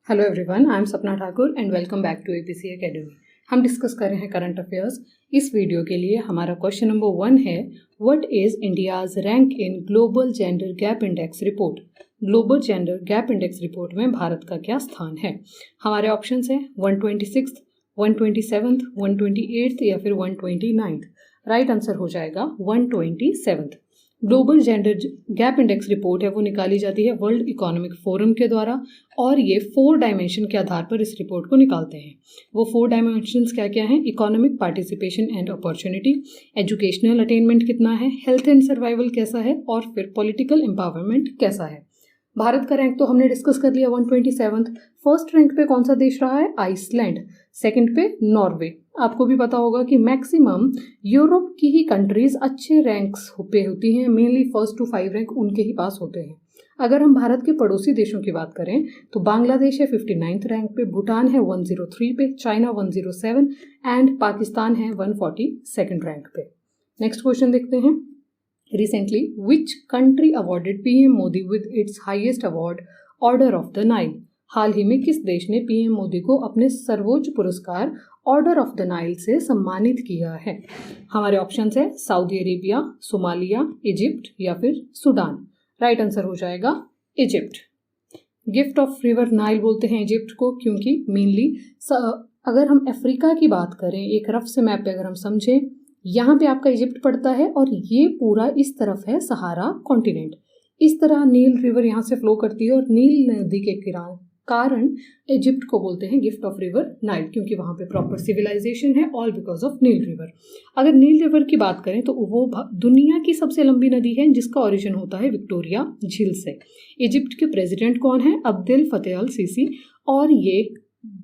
Hello everyone, I am Sapna Thakur and welcome back to APC academy. हम discuss कर रहे हैं करंट अफेयर्स। इस वीडियो के लिए हमारा क्वेश्चन नंबर 1 है, what is India's rank in global gender gap index report. Global gender gap index report में भारत का क्या स्थान है। हमारे ऑप्शंस हैं 126, 127, 128 या फिर 129। राइट आंसर हो जाएगा 127। Global gender gap index report है वो निकाली जाती है वर्ल्ड इकोनॉमिक फोरम के द्वारा और ये 4 डायमेंशन के आधार पर इस रिपोर्ट को निकालते हैं। वो 4 डायमेंशंस क्या क्या हैं? Economic participation and opportunity, educational attainment कितना है, हेल्थ एंड सर्वाइवल कैसा है और फिर पॉलिटिकल एम्पावरमेंट कैसा है। भारत का रैंक तो हमने डिस्कस कर लिया 127। फर्स्ट रैंक पे कौन सा देश रहा है? आइसलैंड। सेकंड पे नॉर्वे। आपको भी पता होगा कि मैक्सिमम यूरोप की ही कंट्रीज अच्छे रैंक्स पे होती हैं, मेनली फर्स्ट टू 5 रैंक उनके ही पास होते हैं। अगर हम भारत के पड़ोसी देशों की बात करें तो बांग्लादेश है 59th रैंक पे, भूटान है 103 पे, चाइना 107 एंड पाकिस्तान है 142nd रैंक पे। नेक्स्ट क्वेश्चन देखते हैं। Recently, which country awarded PM Modi with its highest award, Order of the Nile? हाल ही में किस देश ने पीएम मोदी को अपने सर्वोच्च पुरस्कार ऑर्डर ऑफ द नाइल से सम्मानित किया है? हमारे ऑप्शंस है सऊदी अरेबिया, सोमालिया, इजिप्ट या फिर सूडान। राइट आंसर हो जाएगा Egypt. Gift of river Nile बोलते हैं इजिप्ट को क्योंकि मेनली अगर हम अफ्रीका की बात करें, एक रफ से मैप पे अगर हम समझें, यहाँ पे आपका इजिप्ट पड़ता है और ये पूरा इस तरफ है सहारा कॉन्टिनेंट। इस तरह नील रिवर यहाँ से फ्लो करती है और नील नदी के कारण इजिप्ट को बोलते हैं गिफ्ट ऑफ रिवर नाइल क्योंकि वहाँ पे प्रॉपर सिविलाइजेशन है, all because of Nile river. अगर नील रिवर की बात करें तो वो दुनिया की सबसे लंबी नदी है जिसका ओरिजिन होता है विक्टोरिया झील से। इजिप्ट के प्रेसिडेंट कौन है? अब्देल फतेह अल सीसी, और ये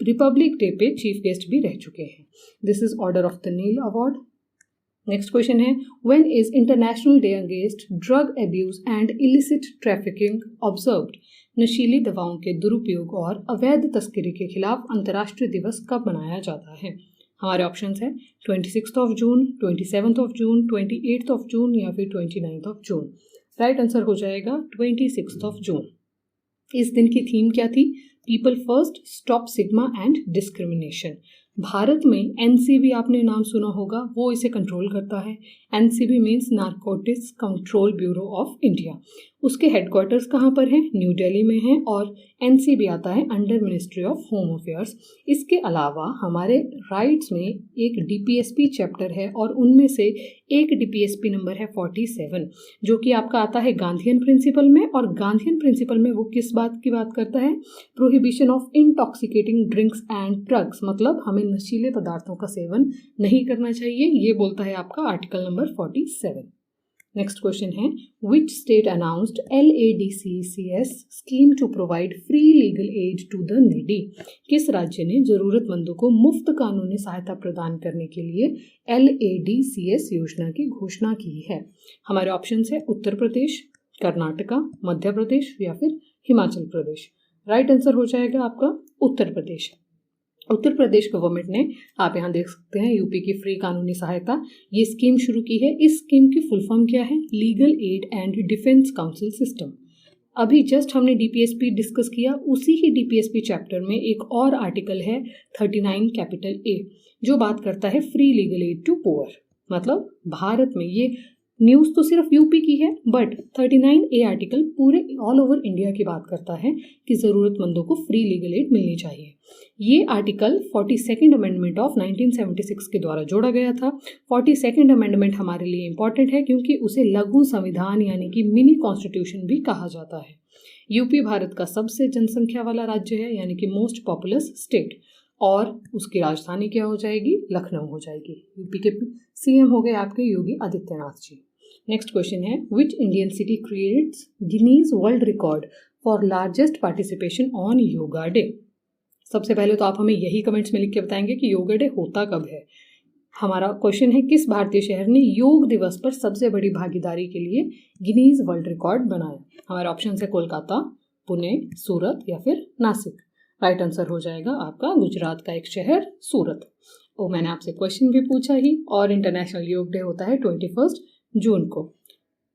रिपब्लिक डे पे चीफ गेस्ट भी रह चुके हैं। This is order of the Nile award. Next question है, when is international day against drug abuse and illicit trafficking observed? नशीली दवाओं के दुरुपयोग और अवैध तस्करी के खिलाफ अंतर्राष्ट्रीय दिवस कब मनाया जाता है? हमारे ऑप्शंस है 26 जून, 27 जून, 28 जून या फिर 29 जून। राइट आंसर हो जाएगा 26 जून। इस दिन की थीम क्या थी? People first, stop sigma and discrimination. Bharat में एनसीबी आपने नाम सुना होगा, वो इसे कंट्रोल करता है। NCB means narcotics control bureau of India. उसके हेडक्वार्टर्स कहाँ पर हैं? न्यू दिल्ली में हैं और एनसीबी आता है under ministry of home affairs. इसके अलावा हमारे राइट्स में एक डीपीएसपी चैप्टर है और उनमें से एक डीपीएसपी नंबर है 47 जो कि आपका आता है गांधीयन प्रिंसिपल में। और गांधीयन प्रिंसिपल में वो किस बात की बात करता है? Prohibition of intoxicating drinks and drugs, मतलब हमें नशीले पदार्थों का सेवन नहीं करना चाहिए, ये बोलता है आपका आर्टिकल नंबर 47। नेक्स्ट क्वेश्चन है, which state announced LADCCS scheme to provide free legal aid to the needy? किस राज्य ने जरूरतमंदों को मुफ्त कानूनी सहायता प्रदान करने के लिए LADCS योजना की घोषणा की है? हमारे ऑप्शंस है उत्तर प्रदेश, कर्नाटका, मध्य प्रदेश या फिर हिमाचल प्रदेश। राइट आंसर हो जाएगा आपका उत्तर प्रदेश। उत्तर प्रदेश गवर्नमेंट ने, आप यहाँ देख सकते हैं, यूपी की फ्री कानूनी सहायता ये स्कीम शुरू की है। इस स्कीम की फुल फॉर्म क्या है? Legal aid and defence council system. अभी जस्ट हमने डीपीएसपी डिस्कस किया, उसी ही डीपीएसपी चैप्टर में एक और आर्टिकल है 39A जो बात करता है free legal aid to poor. मतलब भारत में, ये न्यूज़ तो सिर्फ यूपी की है बट 39A आर्टिकल पूरे ऑल ओवर इंडिया की बात करता है कि ज़रूरतमंदों को फ्री लीगल एड मिलनी चाहिए। ये आर्टिकल 42nd अमेंडमेंट ऑफ 1976 के द्वारा जोड़ा गया था। 42nd अमेंडमेंट हमारे लिए इंपॉर्टेंट है क्योंकि उसे लघु संविधान यानी कि मिनी कॉन्स्टिट्यूशन भी कहा जाता है। यूपी भारत का सबसे जनसंख्या वाला राज्य है यानी कि मोस्ट पॉपुलस स्टेट, और उसकी राजधानी क्या हो जाएगी? लखनऊ हो जाएगी। यूपी के सीएम हो गए आपके योगी आदित्यनाथ जी। नेक्स्ट क्वेश्चन है, which Indian city creates Guinness world record for largest participation on yoga day? सबसे पहले तो आप हमें यही कमेंट्स में लिख के बताएंगे कि योगा डे होता कब है। हमारा क्वेश्चन है, किस भारतीय शहर ने योग दिवस पर सबसे बड़ी भागीदारी के लिए गिनीज वर्ल्ड रिकॉर्ड बनाया? हमारे ऑप्शन है कोलकाता, पुणे, सूरत या फिर नासिक। राइट आंसर हो जाएगा आपका गुजरात का एक शहर सूरत। और मैंने आपसे क्वेश्चन भी पूछा ही, और इंटरनेशनल योग डे होता है 21 जून को।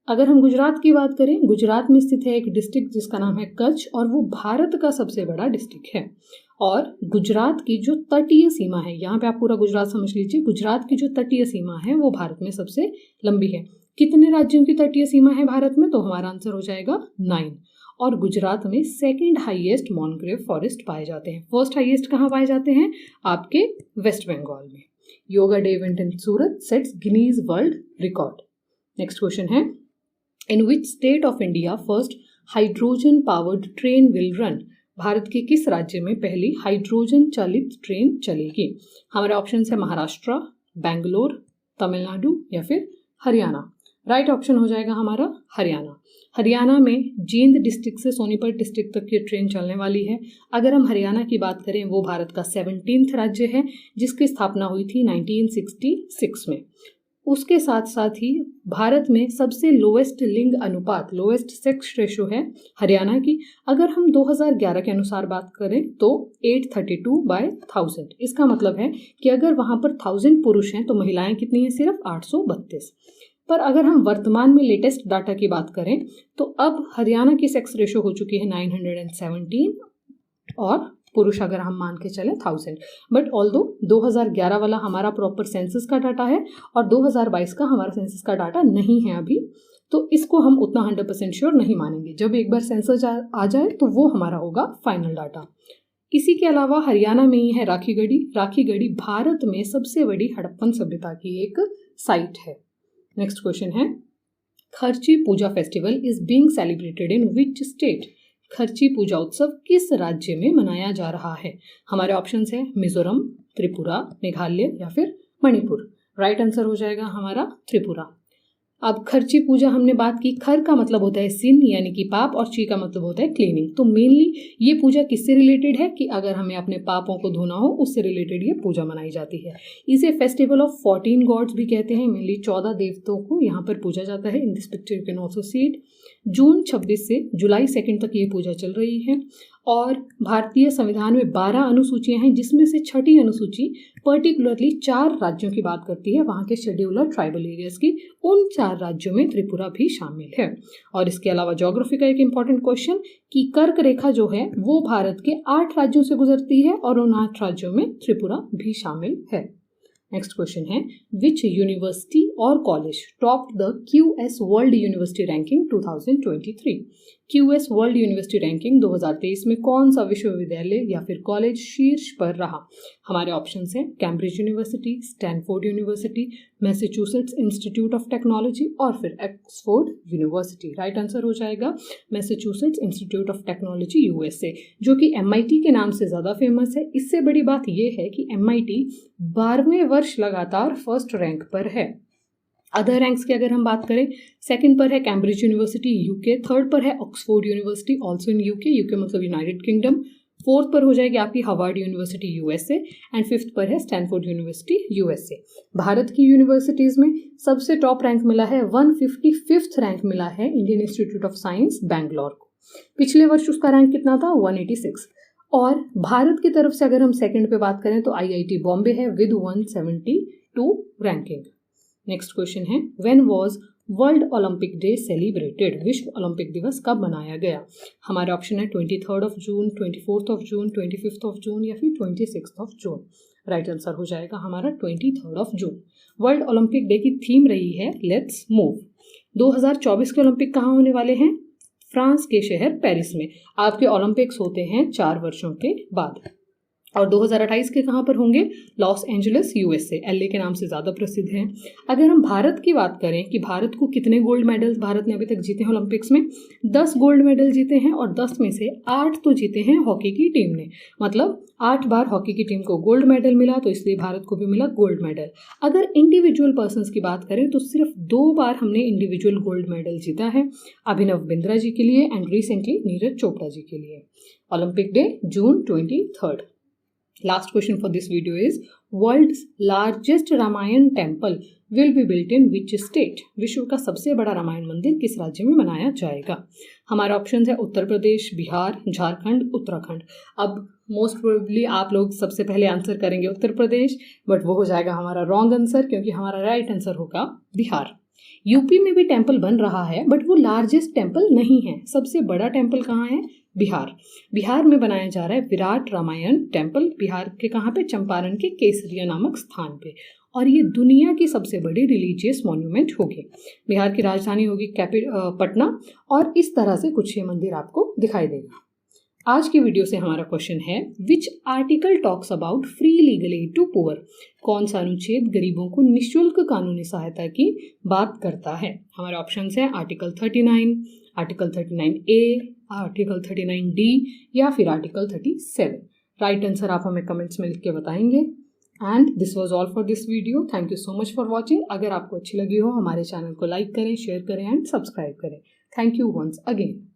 अगर हम गुजरात की बात करें, गुजरात में स्थित है एक डिस्ट्रिक्ट जिसका नाम है कच्छ और वो भारत का सबसे बड़ा डिस्ट्रिक्ट है। और गुजरात की जो तटीय सीमा है, यहाँ पे आप पूरा गुजरात समझ लीजिए, गुजरात की जो तटीय सीमा है वो भारत में सबसे लंबी है। कितने राज्यों की तटीय सीमा है भारत में? तो हमारा आंसर हो जाएगा 9। और गुजरात में सेकंड हाईएस्ट मैंग्रोव फॉरेस्ट पाए जाते हैं। फर्स्ट हाईएस्ट कहाँ पाए जाते हैं? आपके वेस्ट बंगाल में। Yoga day event in Surat sets Guinness world record. Next question है, in which state of India first hydrogen powered train will run? Bharat के किस राज्य में पहली हाइड्रोजन चालित ट्रेन चलेगी? हमारे ऑप्शन है महाराष्ट्र, बेंगलोर, तमिलनाडु या फिर हरियाणा। राइट ऑप्शन हो जाएगा हमारा हरियाणा। हरियाणा में जींद डिस्ट्रिक्ट से सोनीपत डिस्ट्रिक्ट तक की ट्रेन चलने वाली है। अगर हम हरियाणा की बात करें, वो भारत का 17th राज्य है जिसकी स्थापना हुई थी 1966 में। उसके साथ साथ ही भारत में सबसे लोएस्ट लिंग अनुपात, लोएस्ट सेक्स रेशो है हरियाणा की। अगर हम 2011 के अनुसार बात करें तो 832/1000। इसका मतलब है कि अगर वहां पर 1000 पुरुष हैं तो महिलाएं कितनी हैं? सिर्फ 832। पर अगर हम वर्तमान में लेटेस्ट डाटा की बात करें तो अब हरियाणा की सेक्स रेशो हो चुकी है 917 और पुरुष अगर हम मान के चलें 1000। बट ऑल्दो 2011 वाला हमारा प्रॉपर सेंसस का डाटा है और 2022 का हमारा सेंसस का डाटा नहीं है अभी, तो इसको हम उतना 100% श्योर नहीं मानेंगे। जब एक बार सेंसस आ जाए तो वो हमारा होगा फाइनल डाटा। इसी के अलावा हरियाणा में ही है राखीगढ़ी। राखीगढ़ी भारत में सबसे बड़ी हड़प्पन सभ्यता की एक साइट है। नेक्स्ट क्वेश्चन है, Kharchi Puja festival is being celebrated in which state? Kharchi Puja उत्सव किस राज्य में मनाया जा रहा है? हमारे ऑप्शंस है मिजोरम, त्रिपुरा, मेघालय या फिर मणिपुर। राइट आंसर हो जाएगा हमारा त्रिपुरा। अब खर्ची पूजा हमने बात की, खर का मतलब होता है सिन यानी कि पाप और ची का मतलब होता है क्लीनिंग। तो मेनली ये पूजा किससे रिलेटेड है कि अगर हमें अपने पापों को धोना हो उससे रिलेटेड ये पूजा मनाई जाती है। इसे फेस्टिवल ऑफ 14 गॉड्स भी कहते हैं। मेनली 14 देवताओं को यहाँ पर पूजा जाता है। In this picture you can also see it. जून 26 से जुलाई 2 तक ये पूजा चल रही है। और भारतीय संविधान में 12 अनुसूचियां हैं जिसमें से 6ठी अनुसूची पर्टिकुलरली 4 राज्यों की बात करती है, वहाँ के शेड्यूल और ट्राइबल एरियाज की। उन 4 राज्यों में त्रिपुरा भी शामिल है। और इसके अलावा ज्योग्राफी का एक इंपॉर्टेंट क्वेश्चन कि कर्क रेखा जो है वो भारत के 8 राज्यों से गुजरती है और उन 8 राज्यों में त्रिपुरा भी शामिल है। नेक्स्ट क्वेश्चन है, विच यूनिवर्सिटी और college topped the QS world university ranking 2023? QS world university ranking 2023 में कौन सा विश्वविद्यालय या फिर कॉलेज शीर्ष पर रहा? हमारे ऑप्शंस हैं Cambridge university, Stanford university, Massachusetts institute of technology और फिर ऑक्सफोर्ड यूनिवर्सिटी। राइट आंसर हो जाएगा Massachusetts institute of technology USA, जो कि MIT के नाम से ज़्यादा फेमस है। इससे बड़ी बात यह है कि MIT 12वें वर्ष लगातार फर्स्ट रैंक पर है। अदर रैंक्स की अगर हम बात करें, 2nd पर है कैम्ब्रिज यूनिवर्सिटी UK, 3rd पर है Oxford university also in UK मतलब यूनाइटेड किंगडम, 4th पर हो जाएगी आपकी Harvard university USA and 5th पर है स्टैनफोर्ड यूनिवर्सिटी USA। भारत की यूनिवर्सिटीज़ में सबसे टॉप रैंक मिला है, 155th रैंक मिला है Indian institute of science Bangalore को। पिछले वर्ष उसका रैंक कितना था? 186। और भारत की तरफ से अगर हम 2nd पे बात करें तो IIT बॉम्बे है विद 172 रैंकिंग। नेक्स्ट क्वेश्चन है, when was world Olympic day celebrated? विश्व ओलंपिक दिवस कब मनाया गया? हमारे ऑप्शन है 23rd जून, 24th जून, 25th जून या फिर 26th जून। राइट आंसर हो जाएगा हमारा 23rd जून। वर्ल्ड ओलंपिक डे की थीम रही है लेट्स मूव। 2024 के ओलंपिक कहाँ होने वाले हैं? फ्रांस के शहर पेरिस में। आपके ओलंपिक्स होते हैं 4 वर्षों के बाद। और 2028 के कहाँ पर होंगे? लॉस एंजलिस USA, LA के नाम से ज़्यादा प्रसिद्ध है। अगर हम भारत की बात करें कि भारत को कितने गोल्ड मेडल्स भारत ने अभी तक जीते हैं ओलंपिक्स में, 10 गोल्ड मेडल जीते हैं और 10 में से 8 तो जीते हैं हॉकी की टीम ने। मतलब 8 बार हॉकी की टीम को गोल्ड मेडल मिला, तो इसलिए भारत को भी मिला गोल्ड मेडल। अगर इंडिविजुअल पर्सन्स की बात करें तो सिर्फ 2 बार हमने इंडिविजुअल गोल्ड मेडल जीता है, अभिनव बिंद्रा जी के लिए एंड रिसेंटली नीरज चोपड़ा जी के लिए। Olympic day June 23rd। Last question for this video is, world's largest Ramayana temple will be built in which state? विश्व का सबसे बड़ा रामायण मंदिर किस राज्य में बनाया जाएगा? हमारा ऑप्शन है उत्तर प्रदेश, बिहार, झारखंड, उत्तराखंड। अब मोस्ट प्रोबेबली आप लोग सबसे पहले आंसर करेंगे उत्तर प्रदेश, बट वो हो जाएगा हमारा रॉन्ग आंसर क्योंकि हमारा राइट आंसर होगा बिहार। यूपी में भी टेम्पल बन रहा है बट वो लार्जेस्ट टेम्पल नहीं है। सबसे बड़ा टेम्पल कहाँ है? बिहार। बिहार में बनाया जा रहा है विराट रामायण टेम्पल। बिहार के कहाँ पे? चंपारण के केसरिया नामक स्थान पे। और ये दुनिया की सबसे बड़ी रिलीजियस मॉन्यूमेंट होगी। बिहार की राजधानी होगी पटना। और इस तरह से कुछ ये मंदिर आपको दिखाई देगा। आज की वीडियो से हमारा क्वेश्चन है, which article talks about free legal aid to poor? कौन सा अनुच्छेद गरीबों को निःशुल्क कानूनी सहायता की बात करता है? हमारे ऑप्शंस हैं article 39, article 39A, article 39D या फिर आर्टिकल 37। राइट आंसर आप हमें कमेंट्स में लिख के बताएंगे। And this was all for this video. Thank you so much for watching. अगर आपको अच्छी लगी हो हमारे चैनल को लाइक करें, शेयर करें एंड सब्सक्राइब करें। Thank you once again.